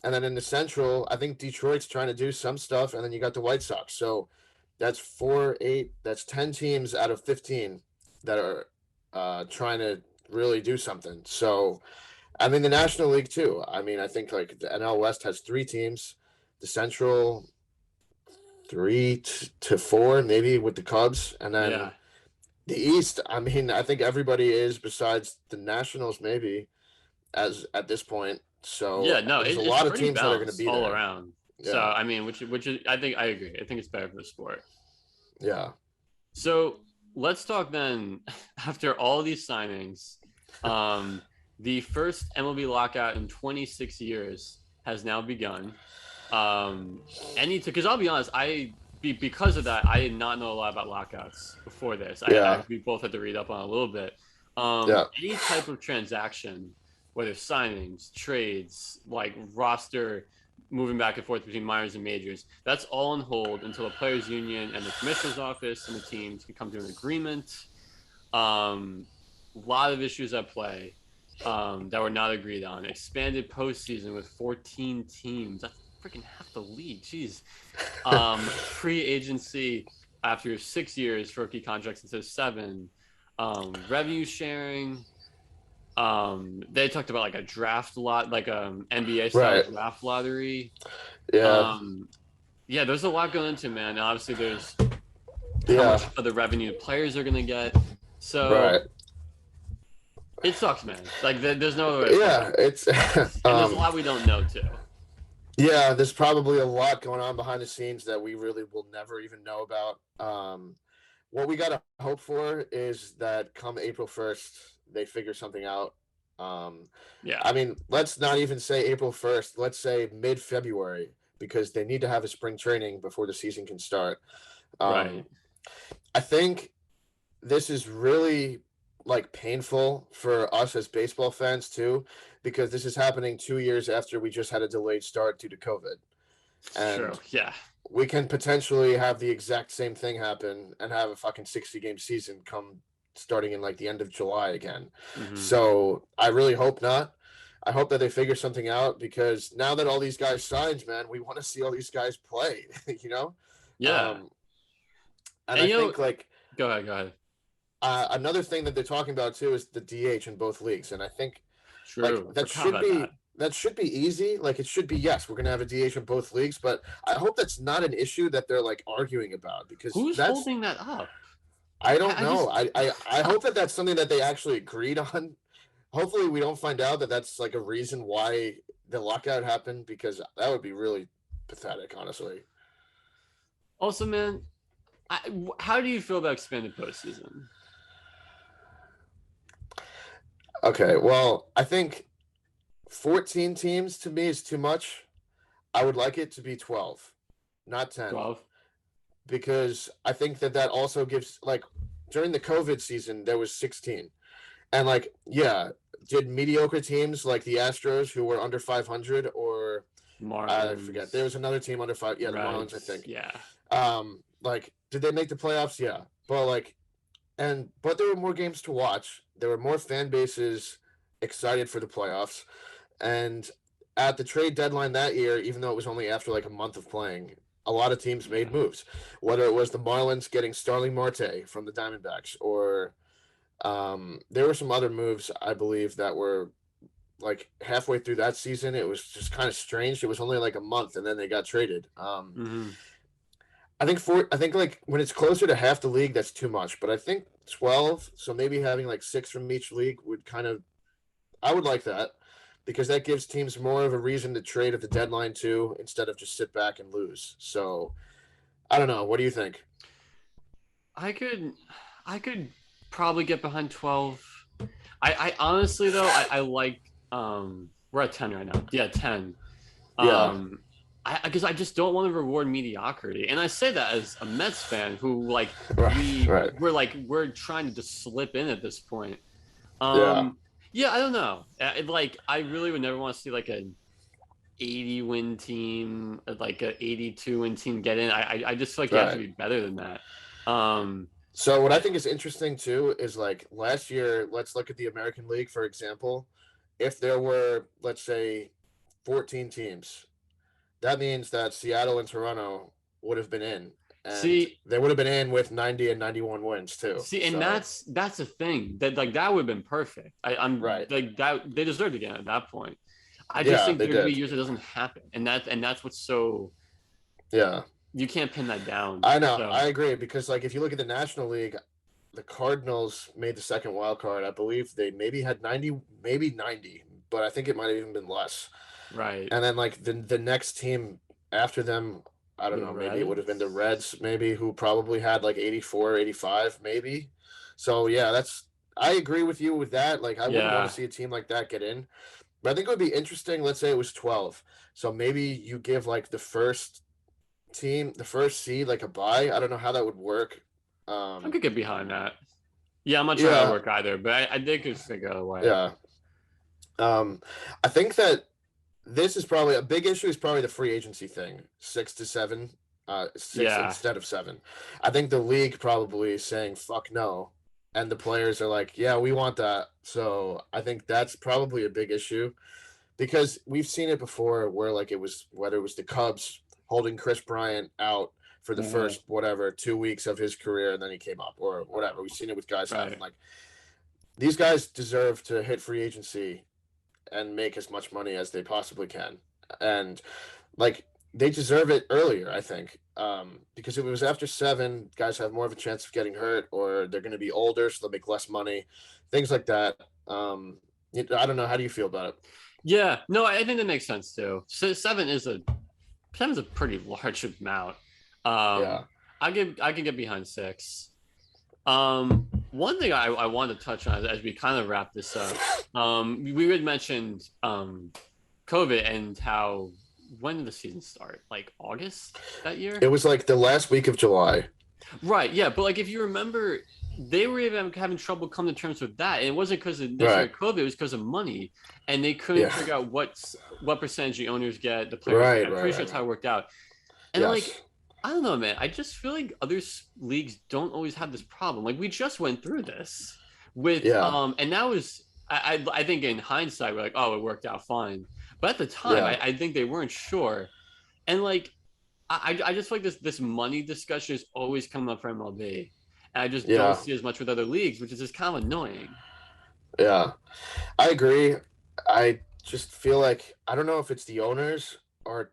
And then in the Central, I think Detroit's trying to do some stuff, and then you got the White Sox. So that's 4, 8, that's 10 teams out of 15 that are trying to really do something. So, I mean, the National League too. I mean, I think like the NL West has 3 teams, the Central 3 to 4, maybe with the Cubs, and then the East. I mean, I think everybody is besides the Nationals, maybe as at this point. So there's a lot of teams that are going to be all there. around. Yeah. So I mean, which is I think I agree. I think it's better for the sport. Yeah. So let's talk then. After all these signings, the first MLB lockout in 26 years has now begun. Because I'll be honest, because of that, I did not know a lot about lockouts before this. We both had to read up on it a little bit. Any type of transaction, whether signings, trades, like roster moving back and forth between minors and majors, that's all on hold until the players union and the commissioner's office and the teams can come to an agreement. A lot of issues at play that were not agreed on. Expanded postseason with 14 teams. That's freaking half the league. Jeez. Free agency after 6 years for rookie contracts instead of 7. Revenue sharing. They talked about like a draft lot, like NBA style draft lottery. There's a lot going into, man. Obviously, there's how much of the revenue players are gonna get. So it sucks, man. Like there's no other way. It's and there's a lot we don't know too. Yeah, there's probably a lot going on behind the scenes that we really will never even know about. What we gotta hope for is that come April 1st, they figure something out. I mean, let's not even say April 1st. Let's say mid-February, because they need to have a spring training before the season can start. I think this is really like painful for us as baseball fans too, because this is happening 2 years after we just had a delayed start due to COVID. And we can potentially have the exact same thing happen and have a fucking 60-game season come starting in like the end of July again. So I really hope not. I hope that they figure something out, because now that all these guys signed, man, we want to see all these guys play, you know? And I think like go ahead. Another thing that they're talking about too is the DH in both leagues, and I think like that should be easy. Like it should be, yes, we're gonna have a DH in both leagues, but I hope that's not an issue that they're like arguing about, because who's holding that up? I don't know. I hope that that's something that they actually agreed on. Hopefully we don't find out that that's like a reason why the lockout happened, because that would be really pathetic, honestly. Also, man, how do you feel about expanded postseason? Okay, well, I think 14 teams to me is too much. I would like it to be 12, not 10. 12? Because I think that also gives, like, during the COVID season, there was 16. And, like, did mediocre teams like the Astros, who were under 500, or Marlins. I forget. There was another team under 5. Yeah, the Marlins, I think. Yeah. Like, did they make the playoffs? Yeah. But, like, but there were more games to watch. There were more fan bases excited for the playoffs. And at the trade deadline that year, even though it was only after like a month of playing, a lot of teams made moves, whether it was the Marlins getting Starling Marte from the Diamondbacks, or there were some other moves, I believe, that were like halfway through that season. It was just kind of strange. It was only like a month, and then they got traded. Hmm. I think like when it's closer to half the league, that's too much. But I think 12, so maybe having like 6 from each league would kind of, I would like that because that gives teams more of a reason to trade at the deadline too, instead of just sit back and lose. So I don't know. What do you think? I could, I could probably get behind 12. I honestly though, I like we're at 10 right now. Yeah, 10. Yeah, Um, because I just don't want to reward mediocrity, and I say that as a Mets fan who like right, right. we're trying to just slip in at this point. Yeah, Yeah, I don't know. Like I really would never want to see like a 80 win team, like a 82 win team get in. I just feel like you have to right. be better than that. Um, So what I think is interesting too is like last year, let's look at the American League, for example. If there were, let's say, 14 teams, that means that Seattle and Toronto would have been in, and see, they would have been in with 90 and 91 wins too. and So, that's the thing that like that would have been perfect. I'm right. like that they deserve to get at that point. I just Yeah, think they there could be did. years it doesn't happen, and that's what's so Yeah. you can't pin that down. I know. So I agree because like if you look at the National League, the Cardinals made the second wild card. I believe they maybe had 90, maybe 90, but I think it might have even been less. right, And then like the next team after them, I don't the know, maybe it would have been the Reds. Reds, maybe, who probably had like 84, 85, maybe. So yeah, that's I agree with you with that. Like I wouldn't want Yeah. to see a team like that get in. But I think it would be interesting, let's say it was 12. So maybe you give like the first team, the first seed like a bye. I don't know how that would work. I Um could get behind that. Yeah, I'm not sure how to yeah, work either, but I did could figure out a way. yeah. Um I think that this is probably a big issue is probably the free agency thing. 6 to 7, 6 Yeah. instead of 7. I think the league probably is saying fuck no. And the players are like, yeah, we want that. So I think that's probably a big issue because we've seen it before where like it was whether it was the Cubs holding Chris Bryant out for the Mhm. first whatever 2 weeks of his career and then he came up or whatever. We've seen it with guys having Right. like these guys deserve to hit free agency and make as much money as they possibly can. And like they deserve it earlier, I think. Because if it was after 7, guys have more of a chance of getting hurt or they're going to be older, so they'll make less money, things like that. I don't know. How do you feel about it? Yeah. No, I think that makes sense too. So seven's a pretty large amount. Yeah. Um, I can get behind 6. One thing I wanted to touch on as we kind of wrap this up. We had mentioned COVID and how when did the season start? Like August that year? It was like the last week of July. Right, yeah, but like if you remember, they were even having trouble coming to terms with that, and it wasn't because of necessarily Right. COVID; it was because of money, and they couldn't Yeah. figure out what percentage the owners get, the players get. Right. I'm Right. pretty sure Right. that's how it worked out. And like, Yes. I don't know, man. I just feel like other leagues don't always have this problem. Like we just went through this with Yeah. and that was I think in hindsight we're like, oh, it worked out fine, but at the time Yeah. I think they weren't sure, and like I just feel like this money discussion is always coming up for MLB, and I just don't Yeah. see as much with other leagues, which is just kind of annoying. Yeah. I agree. I just feel like I don't know if it's the owners or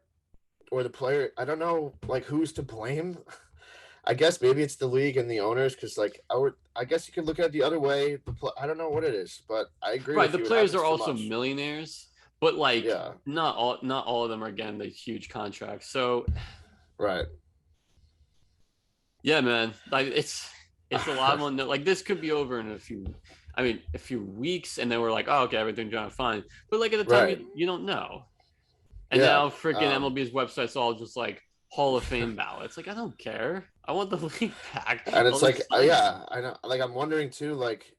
the player. I don't know like who's to blame. I guess maybe it's the league and the owners because like I guess you could look at it the other way. I don't know what it is, but I agree Right, with the you. It players happens are too also much. millionaires, but like Yeah. not all of them are getting the huge contracts. So Right. yeah, man. Like it's a lot of money. Like this could be over in a few weeks, and then we're like, oh, okay, everything's going fine. But like at the time, Right. you don't know. And Yeah. now freaking MLB's website's all just like Hall of Fame ballots. Like I don't care. I want the league back. And I'll it's like just sign it. yeah, I know. Like I'm wondering too. Like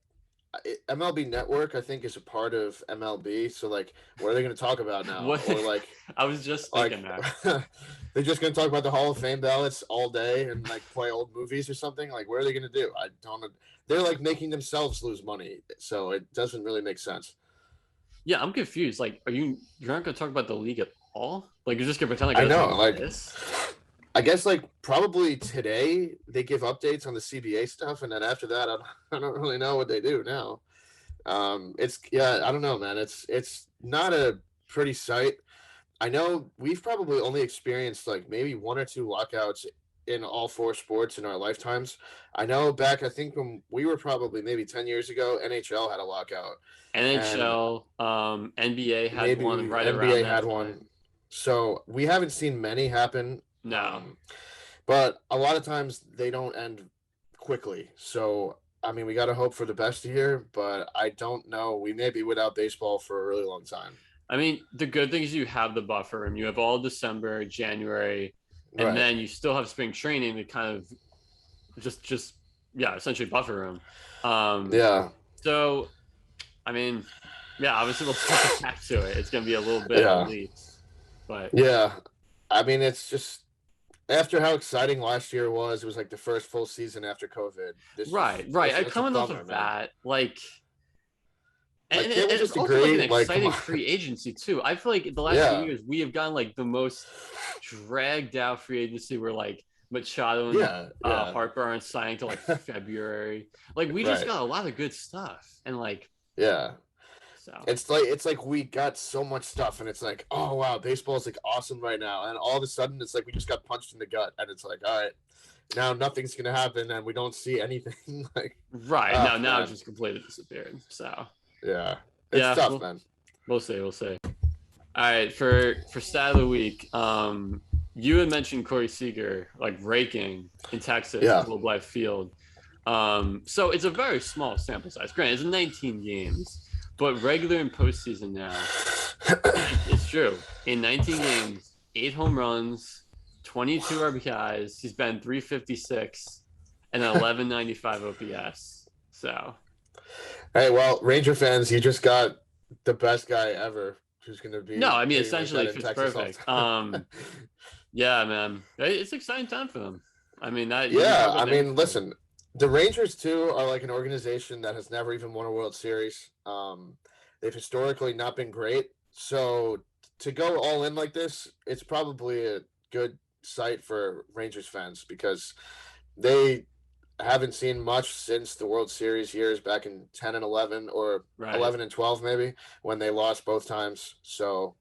MLB Network, I think, is a part of MLB. So like, what are they going to talk about now? What Or like I was just like thinking that. they're just going to talk about the Hall of Fame ballots all day and like play old movies or something. Like, what are they going to do? I don't know. They're like making themselves lose money, so it doesn't really make sense. Yeah, I'm confused. Like, you're not gonna talk about the league at all? Like you're just gonna pretend like it I know, doesn't like, exist? I guess like probably today they give updates on the CBA stuff, and then after that, I don't really know what they do now. It's yeah, I don't know, man. It's not a pretty sight. I know we've probably only experienced like maybe one or two lockouts in all four sports in our lifetimes. I know back, I think when we were probably maybe 10 years ago, NHL had a lockout, and NHL, NBA had one maybe right around NBA that had time. one. So we haven't seen many happen. No. But a lot of times they don't end quickly. So I mean, we got to hope for the best here, but I don't know. We may be without baseball for a really long time. I mean, the good thing is you have the buffer room. You have all December, January, and Right. then you still have spring training to kind of just yeah, essentially buffer room. Yeah. So I mean, yeah, obviously we'll get back to it. It's gonna be a little bit of a Yeah. leap, but Yeah. I mean, it's just after how exciting last year was, it was like the first full season after COVID. This right, just right. it's a Coming off bummer, of man. that, like, Like, and can't we it's just also like an agree? Like, come exciting on. free agency too. I feel like the last few Yeah. years we have gotten like the most dragged out free agency where like Machado and Yeah. Yeah. Harper aren't signing till like February. Like we just Right. got a lot of good stuff, and like Yeah. so. It's like we got so much stuff, and it's like, oh wow, baseball's like awesome right now, and all of a sudden it's like we just got punched in the gut, and it's like, all right, now nothing's gonna happen, and we don't see anything. Like, Right oh now it's man, just completely disappeared. So yeah, it's yeah, tough, well, man. we'll see. We'll see. All right, for stat of the week, you had mentioned Corey Seager like raking in Texas at Yeah, Globe Life Field. So it's a very small sample size. Granted, it's 19 games, but regular and postseason now, it's true. In 19 games, 8 home runs, 22 RBIs. He's been 356 and 1195 OPS. So hey, well, Ranger fans, you just got the best guy ever, who's gonna no, be I mean hitting like essentially that it in fits Texas all perfect. the time. Yeah, man, it's an exciting time for them. I mean that you Yeah, talk about I the mean, infield. listen, the Rangers too are like an organization that has never even won a World Series. They've historically not been great, so to go all in like this, it's probably a good sight for Rangers fans because they haven't seen much since the World Series years back in 10 and 11 or Right. 11 and 12 maybe when they lost both times. So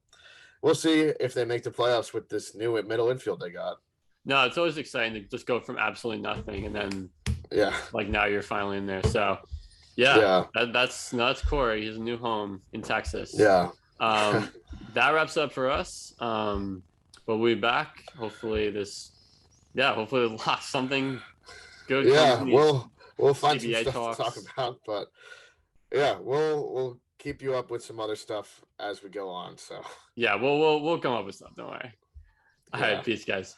we'll see if they make the playoffs with this new middle infield they got. No, it's always exciting to just go from absolutely nothing and then Yeah. like now you're finally in there. So yeah, Yeah. that's Corey. He's a new home in Texas. Yeah. Um, that wraps up for us. But we'll be back. Hopefully hopefully something good comes Yeah, from these we'll find some CBA stuff to talk talks. about, but yeah, we'll keep you up with some other stuff as we go on. So Yeah, we'll come up with stuff. Don't worry. All right, yeah. peace, guys.